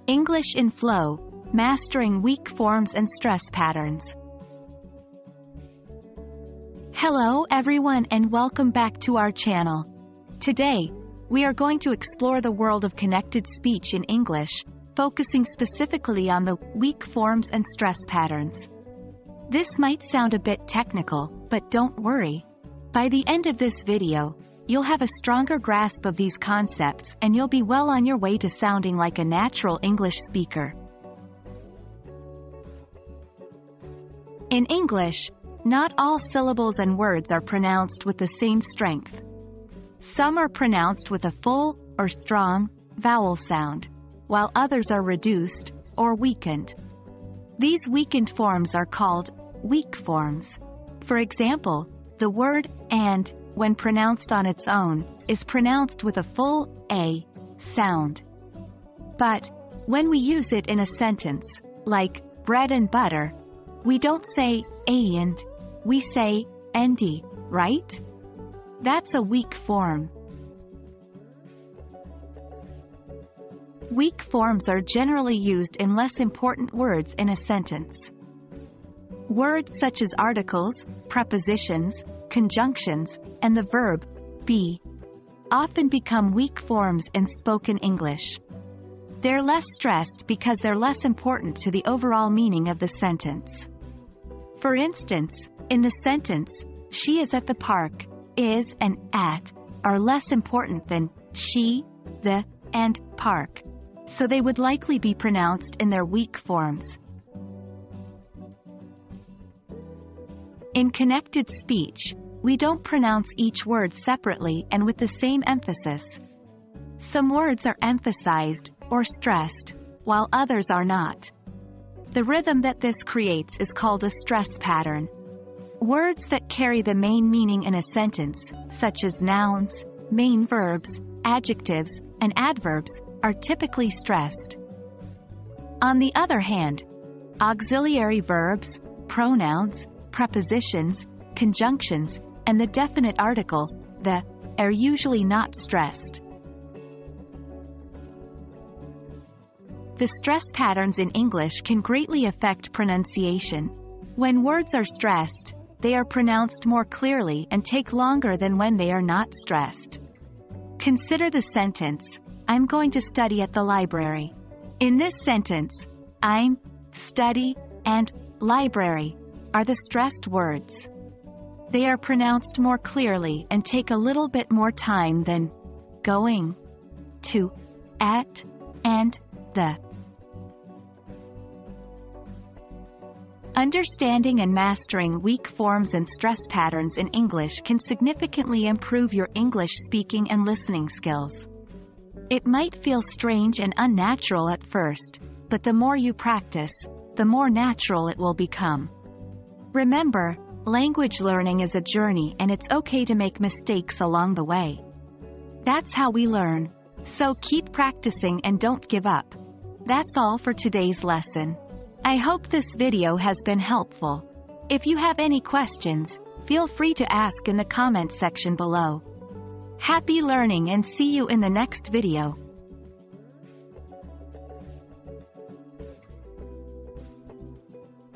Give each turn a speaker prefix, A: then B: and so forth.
A: English in Flow, Mastering Weak Forms and Stress Patterns. Hello everyone and welcome back to our channel. Today, we are going to explore the world of connected speech in English, focusing specifically on the weak forms and stress patterns. This might sound a bit technical, but don't worry. By the end of this video, you'll have a stronger grasp of these concepts and you'll be well on your way to sounding like a natural English speaker. In English, not all syllables and words are pronounced with the same strength. Some are pronounced with a full, or strong, vowel sound, while others are reduced, or weakened. These weakened forms are called weak forms. For example, the word and, when pronounced on its own, is pronounced with a full A sound. But, when we use it in a sentence, like bread and butter, we don't say a and, we say nd, right? That's a weak form. Weak forms are generally used in less important words in a sentence. Words such as articles, prepositions, conjunctions, and the verb be often become weak forms in spoken English. They're less stressed because they're less important to the overall meaning of the sentence. For instance, in the sentence, she is at the park, is and at are less important than she, the, and park, so they would likely be pronounced in their weak forms. In connected speech, we don't pronounce each word separately and with the same emphasis. Some words are emphasized, or stressed, while others are not. The rhythm that this creates is called a stress pattern. Words that carry the main meaning in a sentence, such as nouns, main verbs, adjectives, and adverbs, are typically stressed. On the other hand, auxiliary verbs, pronouns, prepositions, conjunctions, and the definite article, the, are usually not stressed. The stress patterns in English can greatly affect pronunciation. When words are stressed, they are pronounced more clearly and take longer than when they are not stressed. Consider the sentence, I'm going to study at the library. In this sentence, I'm, study, and library are the stressed words. They are pronounced more clearly and take a little bit more time than going, to, at, and the. Understanding and mastering weak forms and stress patterns in English can significantly improve your English speaking and listening skills. It might feel strange and unnatural at first, but the more you practice, the more natural it will become. Remember, language learning is a journey and it's okay to make mistakes along the way. That's how we learn. So keep practicing and don't give up. That's all for today's lesson. I hope this video has been helpful. If you have any questions, feel free to ask in the comment section below. Happy learning and see you in the next video.